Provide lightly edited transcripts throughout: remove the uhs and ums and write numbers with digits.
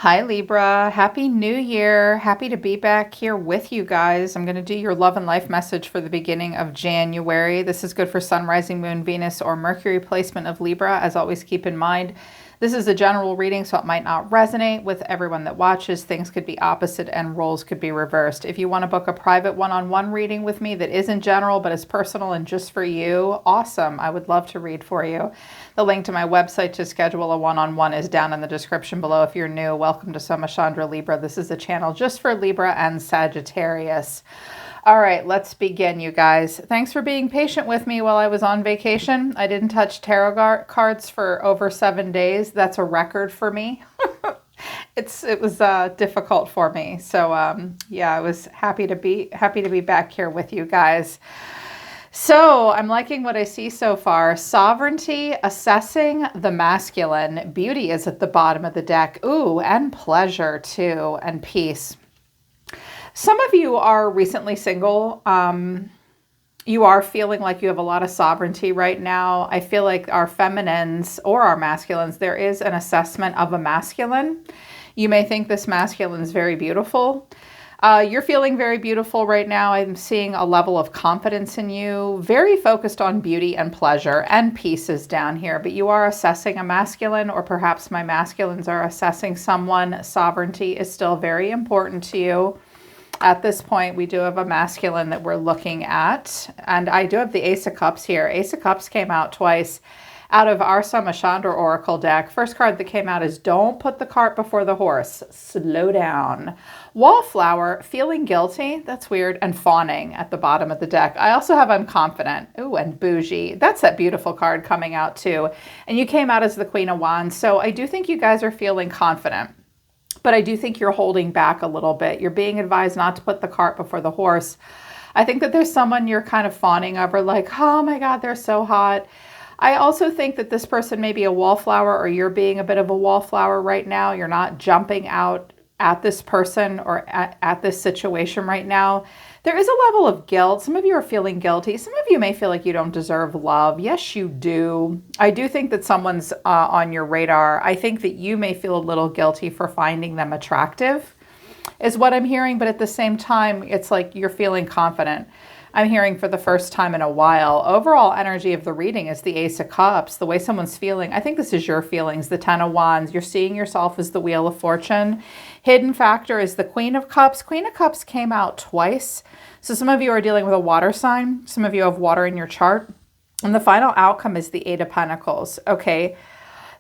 Hi Libra, Happy New Year. Happy to be back here with you guys. I'm going to do your love and life message for the beginning of January. This is good for Sun, Rising, Moon, Venus, or Mercury placement of Libra. As always, keep in mind, this is a general reading, so it might not resonate with everyone that watches. Things could be opposite and roles could be reversed. If you want to book a private one-on-one reading with me that isn't general but is personal and just for you, awesome. I would love to read for you. The link to my website to schedule a one-on-one is down in the description below. If you're new, welcome to Soma Chandra Libra. This is a channel just for Libra and Sagittarius. All right, let's begin, you guys. Thanks for being patient with me while I was on vacation. I didn't touch tarot cards for over 7 days. That's a record for me. It was difficult for me. So yeah, I was happy to be back here with you guys. So I'm liking what I see so far. Sovereignty, assessing the masculine. Beauty is at the bottom of the deck. Ooh, and pleasure too, and peace. Some of you are recently single. You are feeling like you have a lot of sovereignty right now. I feel like our feminines or our masculines, there is an assessment of a masculine. You may think this masculine is very beautiful. You're feeling very beautiful right now. I'm seeing a level of confidence in you, very focused on beauty and pleasure, and peace is down here. But you are assessing a masculine, or perhaps my masculines are assessing someone. Sovereignty is still very important to you. At this point, we do have a masculine that we're looking at. And I do have the Ace of Cups here. Ace of Cups came out twice out of our Soma Chandra Oracle deck. First card that came out is Don't Put the Cart Before the Horse. Slow down. Wallflower, feeling guilty. That's weird. And fawning at the bottom of the deck. I also have I'm confident. Ooh, and bougie. That's that beautiful card coming out too. And you came out as the Queen of Wands. So I do think you guys are feeling confident. But I do think you're holding back a little bit. You're being advised not to put the cart before the horse. I think that there's someone you're kind of fawning over, like, oh my God, they're so hot. I also think that this person may be a wallflower, or you're being a bit of a wallflower right now. You're not jumping out at this person or at this situation right now. There is a level of guilt. Some of you are feeling guilty. Some of you may feel like you don't deserve love. Yes, you do. I do think that someone's on your radar. I think that you may feel a little guilty for finding them attractive, is what I'm hearing. But at the same time, it's like you're feeling confident. I'm hearing for the first time in a while. Overall energy of the reading is the Ace of Cups, the way someone's feeling. I think this is your feelings, the Ten of Wands. You're seeing yourself as the Wheel of Fortune. Hidden factor is the Queen of Cups. Queen of Cups came out twice. So some of you are dealing with a water sign. Some of you have water in your chart. And the final outcome is the Eight of Pentacles. Okay.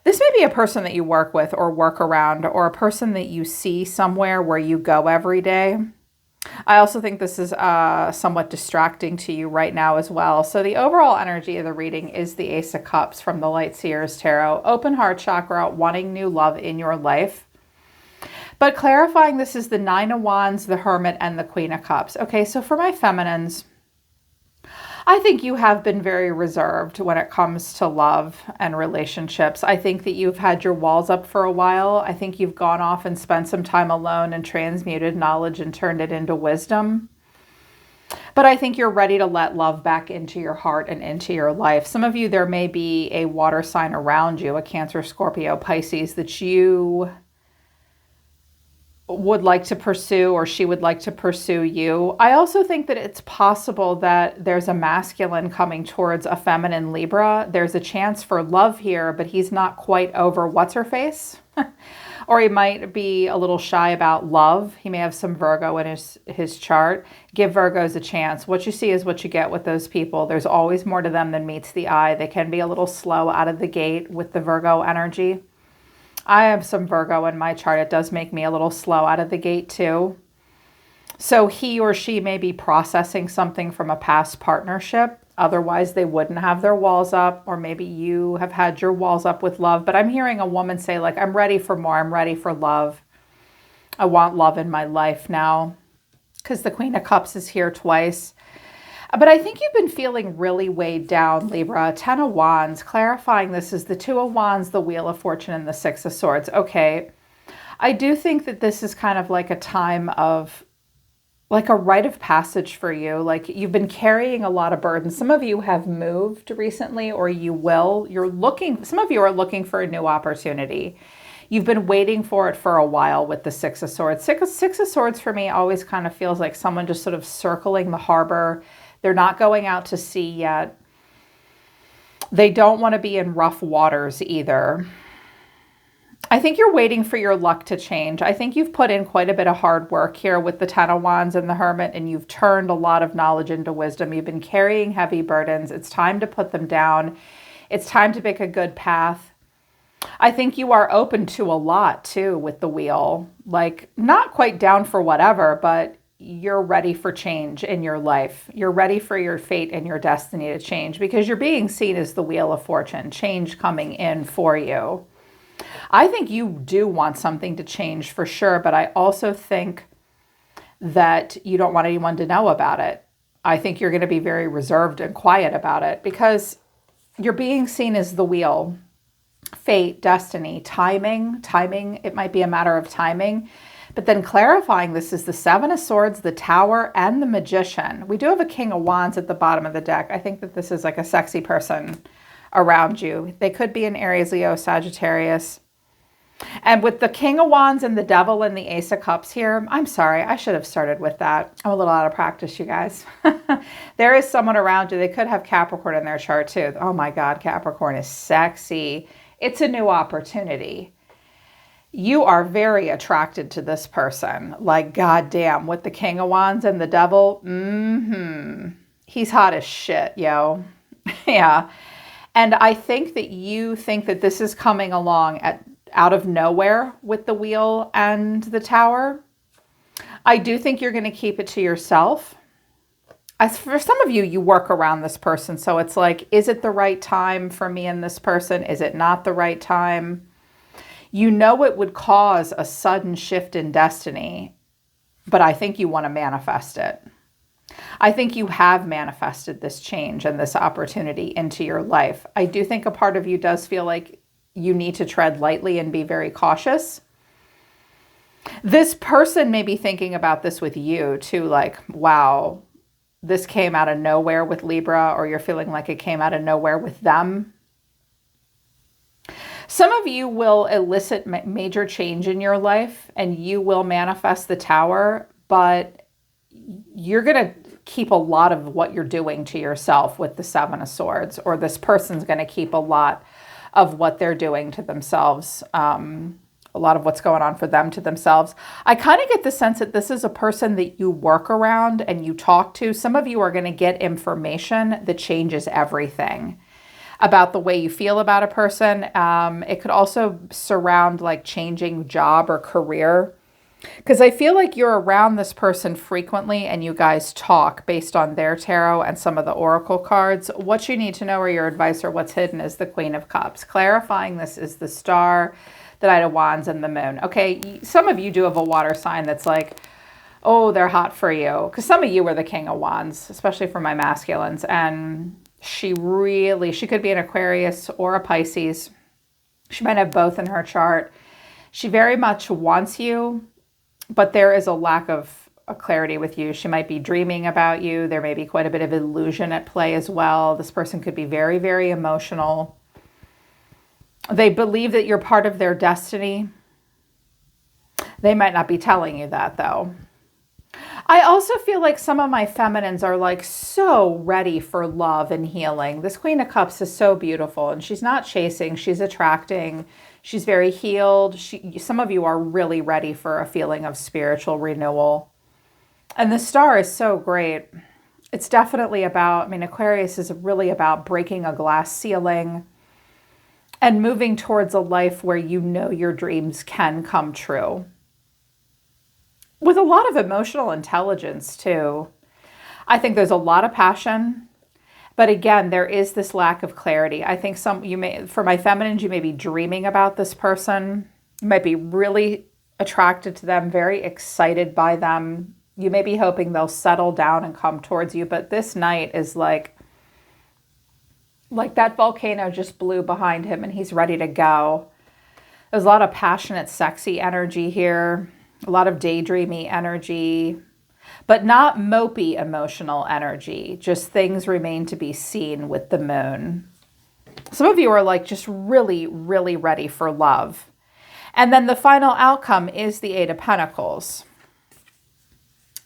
This may be a person that you work with or work around, or a person that you see somewhere where you go every day. I also think this is somewhat distracting to you right now as well. So the overall energy of the reading is the Ace of Cups from the Light Seers Tarot. Open heart chakra, wanting new love in your life. But clarifying, this is the Nine of Wands, the Hermit, and the Queen of Cups. Okay, so for my feminines, I think you have been very reserved when it comes to love and relationships. I think that you've had your walls up for a while. I think you've gone off and spent some time alone and transmuted knowledge and turned it into wisdom. But I think you're ready to let love back into your heart and into your life. Some of you, there may be a water sign around you, a Cancer, Scorpio, Pisces, that you would like to pursue, or she would like to pursue you. I also think that it's possible that there's a masculine coming towards a feminine Libra. There's a chance for love here, but he's not quite over what's her face. Or he might be a little shy about love. He may have some Virgo in his chart. Give Virgos a chance. What you see is what you get with those people. There's always more to them than meets the eye. They can be a little slow out of the gate with the Virgo energy. I have some Virgo in my chart. It does make me a little slow out of the gate too. So he or she may be processing something from a past partnership. Otherwise, they wouldn't have their walls up, or maybe you have had your walls up with love. But I'm hearing a woman say, like, I'm ready for more. I'm ready for love. I want love in my life now, because the Queen of Cups is here twice. But I think you've been feeling really weighed down, Libra. Ten of Wands, clarifying this is the Two of Wands, the Wheel of Fortune, and the Six of Swords. Okay, I do think that this is kind of like a time of, like a rite of passage for you. Like you've been carrying a lot of burdens. Some of you have moved recently, or you will. Some of you are looking for a new opportunity. You've been waiting for it for a while with the Six of Swords. Six of Swords for me always kind of feels like someone just sort of circling the harbor. They're not going out to sea yet. They don't want to be in rough waters either. I think you're waiting for your luck to change. I think you've put in quite a bit of hard work here with the Ten of Wands and the Hermit, and you've turned a lot of knowledge into wisdom. You've been carrying heavy burdens. It's time to put them down. It's time to pick a good path. I think you are open to a lot too with the Wheel. Like, not quite down for whatever, but you're ready for change in your life. You're ready for your fate and your destiny to change because you're being seen as the Wheel of Fortune, change coming in for you. I think you do want something to change for sure, but I also think that you don't want anyone to know about it. I think you're going to be very reserved and quiet about it because you're being seen as the Wheel. Fate, destiny, timing, it might be a matter of timing. But then clarifying this is the Seven of Swords, the Tower, and the Magician. We do have a King of Wands at the bottom of the deck. I think that this is like a sexy person around you. They could be an Aries, Leo, Sagittarius. And with the King of Wands and the Devil and the Ace of Cups here, I'm sorry, I should have started with that. I'm a little out of practice, you guys. There is someone around you. They could have Capricorn in their chart too. Oh my God, Capricorn is sexy. It's a new opportunity. You are very attracted to this person. Like, goddamn, with the King of Wands and the Devil, he's hot as shit, yo. Yeah. And I think that you think that this is coming along out of nowhere with the Wheel and the Tower. I do think you're going to keep it to yourself. As for some of you, you work around this person. So it's like, is it the right time for me and this person? Is it not the right time? You know it would cause a sudden shift in destiny, but I think you want to manifest it. I think you have manifested this change and this opportunity into your life. I do think a part of you does feel like you need to tread lightly and be very cautious. This person may be thinking about this with you too, like, wow, this came out of nowhere with Libra, or you're feeling like it came out of nowhere with them. Some of you will elicit major change in your life and you will manifest the Tower, but you're going to keep a lot of what you're doing to yourself with the Seven of Swords, or this person's going to keep a lot of what they're doing to themselves, a lot of what's going on for them to themselves. I kind of get the sense that this is a person that you work around and you talk to. Some of you are going to get information that changes everything about the way you feel about a person. It could also surround like changing job or career, because I feel like you're around this person frequently and you guys talk based on their tarot and some of the oracle cards. What you need to know or your advice or what's hidden is the Queen of Cups. Clarifying this is the Star, the Knight of Wands, and the Moon. Okay, some of you do have a water sign that's like, oh, they're hot for you. Because some of you are the King of Wands, especially for my masculines. And she could be an Aquarius or a Pisces. She might have both in her chart. She very much wants you, but there is a lack of clarity with you. She might be dreaming about you. There may be quite a bit of illusion at play as well. This person could be very, very emotional. They believe that you're part of their destiny. They might not be telling you that though. I also feel like some of my feminines are like so ready for love and healing. This Queen of Cups is so beautiful and she's not chasing, she's attracting. She's very healed. Some of you are really ready for a feeling of spiritual renewal. And the Star is so great. It's definitely about, Aquarius is really about breaking a glass ceiling and moving towards a life where you know your dreams can come true. With a lot of emotional intelligence too. I think there's a lot of passion. But again, there is this lack of clarity. I think for my feminines, you may be dreaming about this person. You might be really attracted to them, very excited by them. You may be hoping they'll settle down and come towards you. But this night is like that volcano just blew behind him and he's ready to go. There's a lot of passionate, sexy energy here. A lot of daydreamy energy. But not mopey emotional energy. Just things remain to be seen with the Moon. Some of you are like just really, really ready for love. And then the final outcome is the Eight of Pentacles.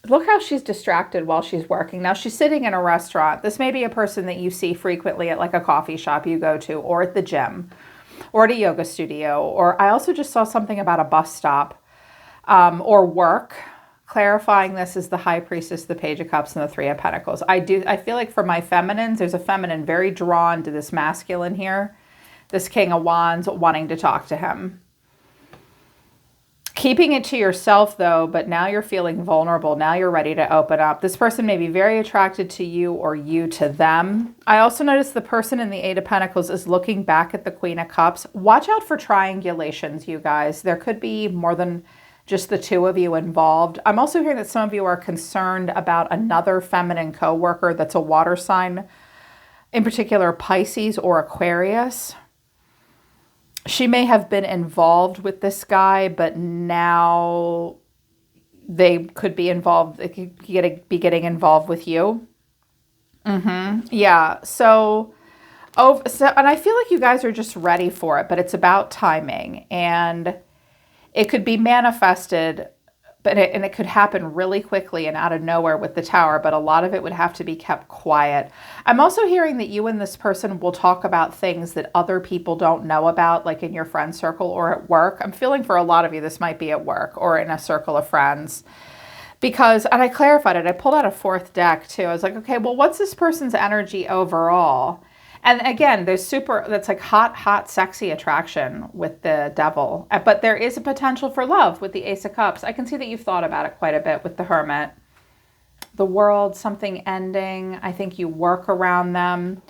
Look how she's distracted while she's working. Now she's sitting in a restaurant. This may be a person that you see frequently at like a coffee shop you go to, or at the gym, or at a yoga studio. Or I also just saw something about a bus stop, or work. Clarifying this is the High Priestess, the Page of Cups, and the Three of Pentacles. I feel like for my feminines, there's a feminine very drawn to this masculine here. This King of Wands wanting to talk to him. Keeping it to yourself though, but now you're feeling vulnerable. Now you're ready to open up. This person may be very attracted to you or you to them. I also noticed the person in the Eight of Pentacles is looking back at the Queen of Cups. Watch out for triangulations, you guys. There could be more than just the two of you involved. I'm also hearing that some of you are concerned about another feminine coworker that's a water sign, in particular Pisces or Aquarius. She may have been involved with this guy, but now they could be involved. They could be getting involved with you. Yeah. So, and I feel like you guys are just ready for it, but it's about timing, and it could be manifested, but it could happen really quickly and out of nowhere with the Tower, but a lot of it would have to be kept quiet. I'm also hearing that you and this person will talk about things that other people don't know about, like in your friend circle or at work. I'm feeling for a lot of you, this might be at work or in a circle of friends. Because, and I clarified it, I pulled out a fourth deck too. I was like, okay, well, what's this person's energy overall? And again, that's like hot, sexy attraction with the Devil. But there is a potential for love with the Ace of Cups. I can see that you've thought about it quite a bit with the Hermit. The World, something ending. I think you work around them.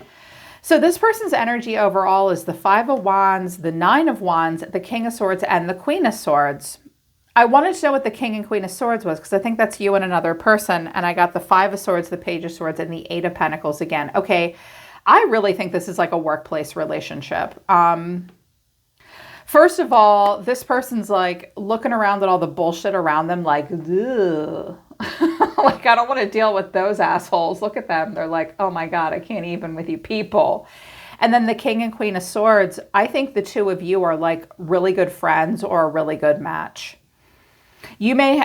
So this person's energy overall is the Five of Wands, the Nine of Wands, the King of Swords, and the Queen of Swords. I wanted to know what the King and Queen of Swords was because I think that's you and another person. And I got the Five of Swords, the Page of Swords, and the Eight of Pentacles again. Okay. I really think this is like a workplace relationship. First of all, this person's like looking around at all the bullshit around them like, ugh. Like, I don't want to deal with those assholes. Look at them. They're like, oh my God, I can't even with you people. And then the King and Queen of Swords, I think the two of you are like really good friends or a really good match. You may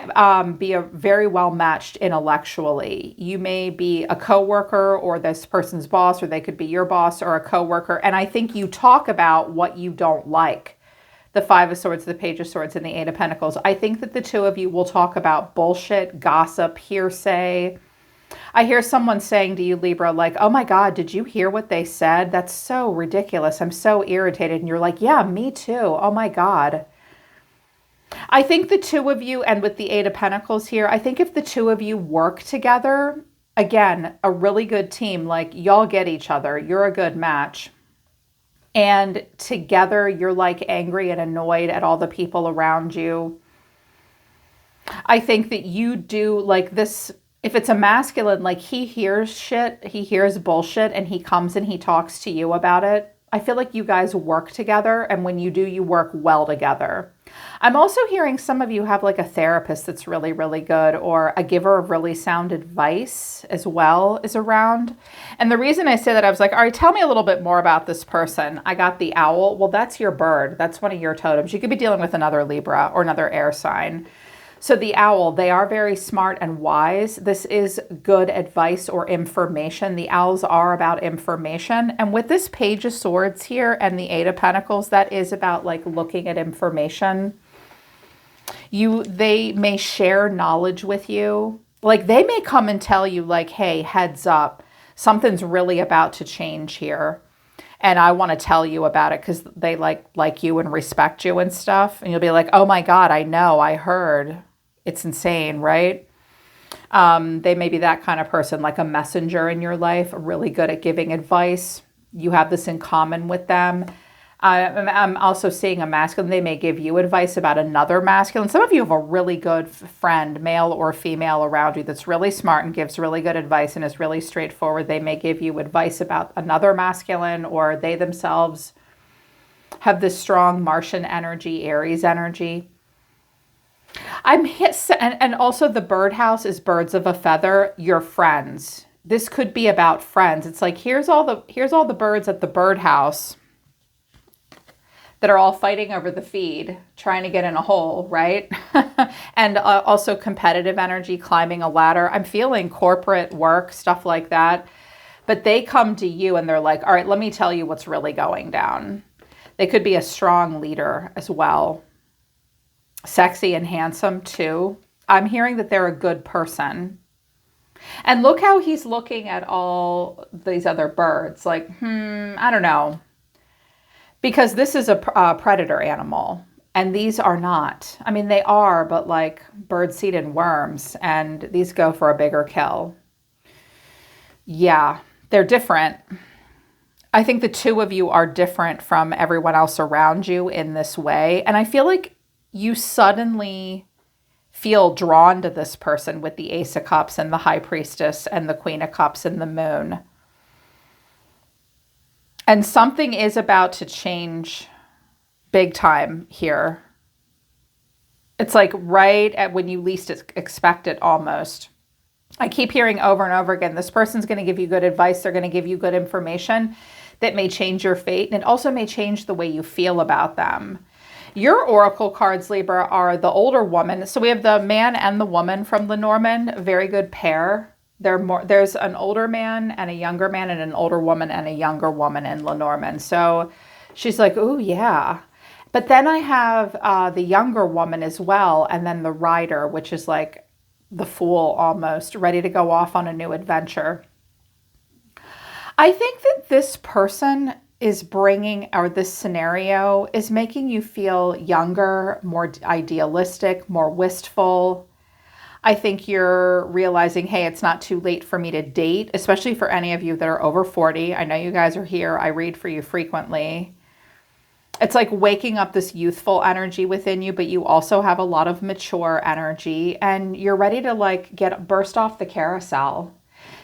be very well matched intellectually. You may be a coworker or this person's boss, or they could be your boss or a coworker. And I think you talk about what you don't like. The Five of Swords, the Page of Swords, and the Eight of Pentacles. I think that the two of you will talk about bullshit, gossip, hearsay. I hear someone saying to you, Libra, like, oh my God, did you hear what they said? That's so ridiculous. I'm so irritated. And you're like, yeah, me too. Oh my God. I think the two of you, and with the Eight of Pentacles here, I think if the two of you work together, again, a really good team, like y'all get each other, you're a good match. And together you're like angry and annoyed at all the people around you. I think that you do like this, if it's a masculine, like he hears shit, he hears bullshit, and he comes and he talks to you about it. I feel like you guys work together, and when you do, you work well together. I'm also hearing some of you have like a therapist that's really, really good, or a giver of really sound advice as well is around. And the reason I say that, I was like, all right, tell me a little bit more about this person. I got the owl. Well, that's your bird. That's one of your totems. You could be dealing with another Libra or another air sign. So the owl, they are very smart and wise. This is good advice or information. The owls are about information. And with this Page of Swords here and the Eight of Pentacles, that is about like looking at information. They may share knowledge with you. Like they may come and tell you like, hey, heads up, something's really about to change here. And I want to tell you about it because they like you and respect you and stuff. And you'll be like, oh my God, I know, I heard. It's insane, right? They may be that kind of person, like a messenger in your life, really good at giving advice. You have this in common with them. I'm also seeing a masculine. They may give you advice about another masculine. Some of you have a really good friend, male or female, around you that's really smart and gives really good advice and is really straightforward. They may give you advice about another masculine, or they themselves have this strong Martian energy, Aries energy. And also the birdhouse is birds of a feather, your friends. This could be about friends. It's like, here's all the birds at the birdhouse. that are all fighting over the feed, trying to get in a hole, right? And also competitive energy, climbing a ladder. I'm feeling corporate work, stuff like that. But they come to you and they're like, all right, let me tell you what's really going down. They could be a strong leader as well. Sexy and handsome too. I'm hearing that they're a good person. And look how he's looking at all these other birds. Like, I don't know. Because this is a predator animal. And these are not. I mean, they are, but like birdseed and worms. And these go for a bigger kill. Yeah, they're different. I think the two of you are different from everyone else around you in this way. And I feel like you suddenly feel drawn to this person with the Ace of Cups and the High Priestess and the Queen of Cups and the Moon. And something is about to change big time here. It's like right at when you least expect it almost. I keep hearing over and over again, this person's going to give you good advice. They're going to give you good information that may change your fate. And it also may change the way you feel about them. Your oracle cards, Libra, are the older woman. So we have the man and the woman from Lenormand. Very good pair. There's an older man and a younger man and an older woman and a younger woman in Lenormand. So she's like, oh, yeah. But then I have the younger woman as well. And then the rider, which is like the fool almost, ready to go off on a new adventure. I think that this person is bringing, or this scenario is making you feel younger, more idealistic, more wistful. I think you're realizing, hey, it's not too late for me to date, especially for any of you that are over 40. I know you guys are here. I read for you frequently. It's like waking up this youthful energy within you, but you also have a lot of mature energy and you're ready to like burst off the carousel.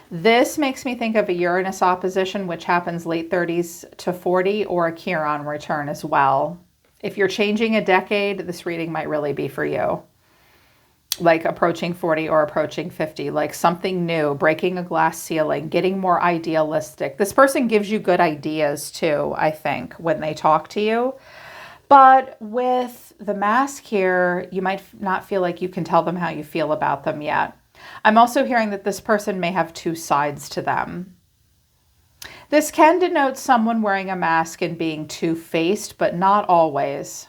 This makes me think of a Uranus opposition, which happens late 30s to 40, or a Chiron return as well. If you're changing a decade, this reading might really be for you. Like approaching 40 or approaching 50, like something new, breaking a glass ceiling, getting more idealistic. This person gives you good ideas too, I think, when they talk to you. But with the mask here, you might not feel like you can tell them how you feel about them yet. I'm also hearing that this person may have two sides to them. This can denote someone wearing a mask and being two-faced, but not always.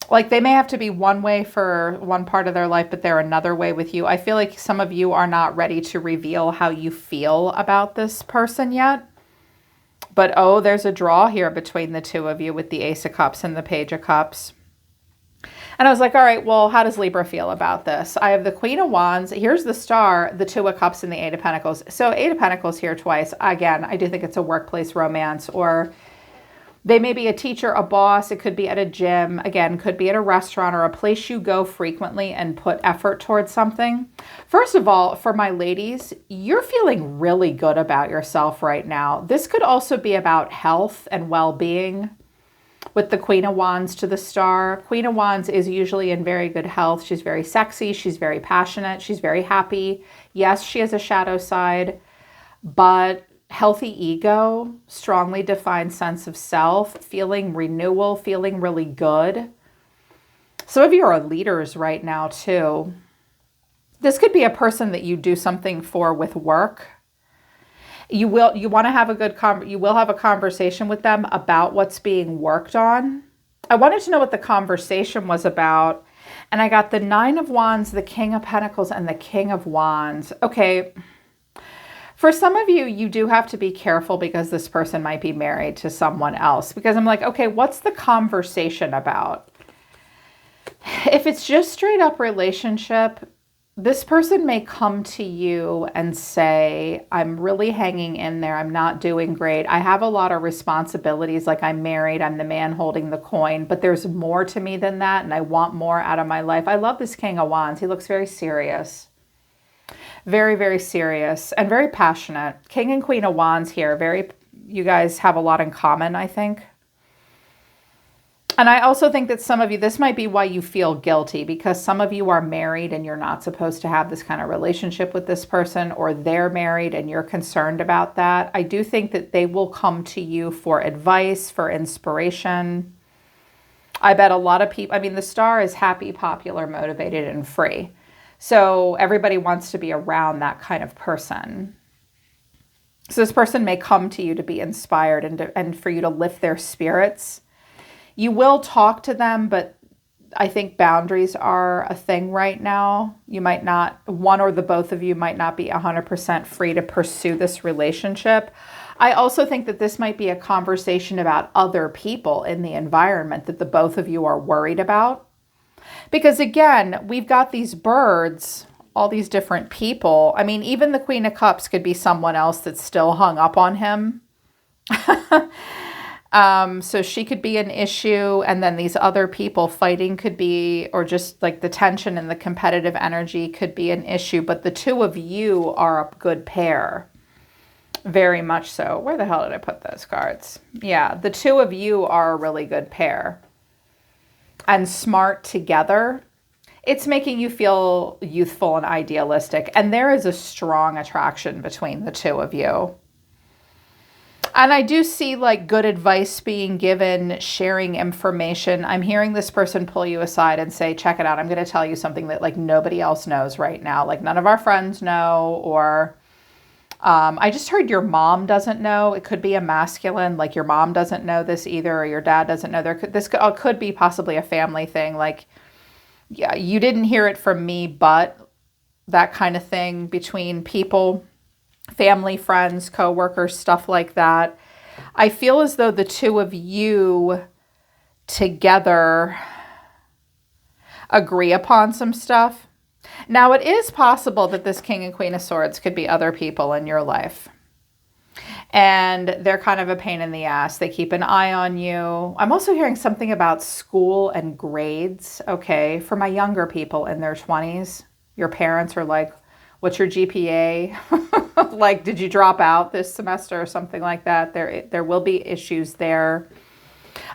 Like they may have to be one way for one part of their life, but they're another way with you. I feel like some of you are not ready to reveal how you feel about this person yet. But oh, there's a draw here between the two of you with the Ace of Cups and the Page of Cups. And I was like, all right, well, how does Libra feel about this? I have the Queen of Wands. Here's the Star, the Two of Cups, and the Eight of Pentacles. So Eight of Pentacles here twice. Again, I do think it's a workplace romance, or they may be a teacher, a boss. It could be at a gym. Again, could be at a restaurant or a place you go frequently and put effort towards something. First of all, for my ladies, you're feeling really good about yourself right now. This could also be about health and well-being. With the Queen of Wands to the Star. Queen of Wands is usually in very good health. She's very sexy. She's very passionate. She's very happy. Yes, she has a shadow side, but healthy ego, strongly defined sense of self, feeling renewal, feeling really good. Some of you are leaders right now too. This could be a person that you do something for with work. You will have a conversation with them about what's being worked on. I wanted to know what the conversation was about. And I got the Nine of Wands, the King of Pentacles, and the King of Wands. Okay. For some of you, you do have to be careful because this person might be married to someone else. Because I'm like, okay, what's the conversation about? If it's just straight up relationship, this person may come to you and say, I'm really hanging in there. I'm not doing great. I have a lot of responsibilities. Like I'm married. I'm the man holding the coin. But there's more to me than that. And I want more out of my life. I love this King of Wands. He looks very serious. Very, very serious and very passionate. King and Queen of Wands here. You guys have a lot in common, I think. And I also think that some of you, this might be why you feel guilty, because some of you are married and you're not supposed to have this kind of relationship with this person, or they're married and you're concerned about that. I do think that they will come to you for advice, for inspiration. I bet a lot of people, I mean, the star is happy, popular, motivated, and free. So everybody wants to be around that kind of person. So this person may come to you to be inspired and for you to lift their spirits. You will talk to them, but I think boundaries are a thing right now. You might not, one or the both of you might not be 100% free to pursue this relationship. I also think that this might be a conversation about other people in the environment that the both of you are worried about. Because again, we've got these birds, all these different people. I mean, even the Queen of Cups could be someone else that's still hung up on him. So she could be an issue, and then these other people fighting could be, or just like the tension and the competitive energy could be an issue, but the two of you are a good pair. Very much so. Where the hell did I put those cards? Yeah, the two of you are a really good pair. And smart together. It's making you feel youthful and idealistic, and there is a strong attraction between the two of you. And I do see like good advice being given, sharing information. I'm hearing this person pull you aside and say, check it out. I'm going to tell you something that like nobody else knows right now. Like none of our friends know, or I just heard your mom doesn't know. It could be a masculine, like your mom doesn't know this either, or your dad doesn't know. This could be possibly a family thing. Like, yeah, you didn't hear it from me, but that kind of thing between people. Family, friends, coworkers, stuff like that. I feel as though the two of you together agree upon some stuff. Now, it is possible that this King and Queen of Swords could be other people in your life. And they're kind of a pain in the ass. They keep an eye on you. I'm also hearing something about school and grades. Okay, for my younger people in their 20s, your parents are like, what's your GPA? Like, did you drop out this semester or something like that? There will be issues there.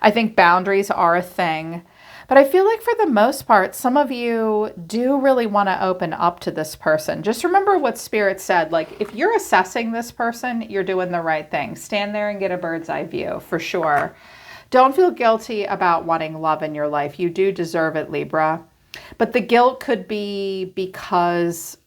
I think boundaries are a thing. But I feel like for the most part, some of you do really want to open up to this person. Just remember what Spirit said. Like, if you're assessing this person, you're doing the right thing. Stand there and get a bird's eye view, for sure. Don't feel guilty about wanting love in your life. You do deserve it, Libra. But the guilt could be because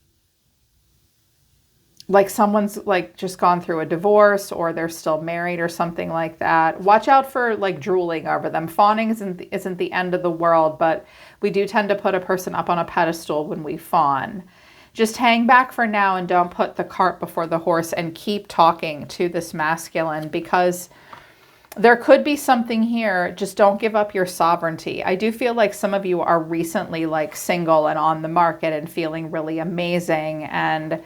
like someone's like just gone through a divorce, or they're still married or something like that. Watch out for like drooling over them. Fawning isn't the end of the world, but we do tend to put a person up on a pedestal when we fawn. Just hang back for now and don't put the cart before the horse, and keep talking to this masculine, because there could be something here. Just don't give up your sovereignty. I do feel like some of you are recently like single and on the market and feeling really amazing, and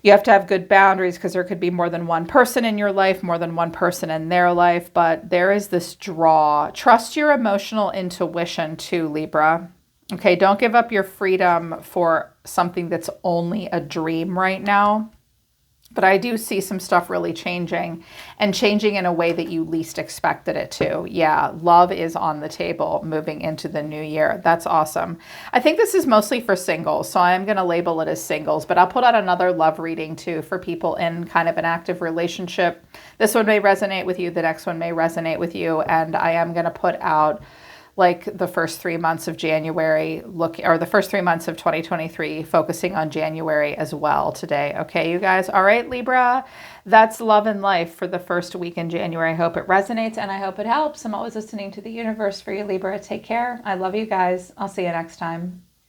you have to have good boundaries because there could be more than one person in your life, more than one person in their life, but there is this draw. Trust your emotional intuition too, Libra. Okay, don't give up your freedom for something that's only a dream right now. But I do see some stuff really changing, and changing in a way that you least expected it to. Yeah, love is on the table moving into the new year. That's awesome. I think this is mostly for singles, so I'm going to label it as singles, but I'll put out another love reading too for people in kind of an active relationship. This one may resonate with you. The next one may resonate with you. And I am going to put out like the first 3 months of January, or the first 3 months of 2023, focusing on January as well today. Okay, you guys. All right, Libra, that's love and life for the first week in January. I hope it resonates and I hope it helps. I'm always listening to the universe for you, Libra. Take care. I love you guys. I'll see you next time.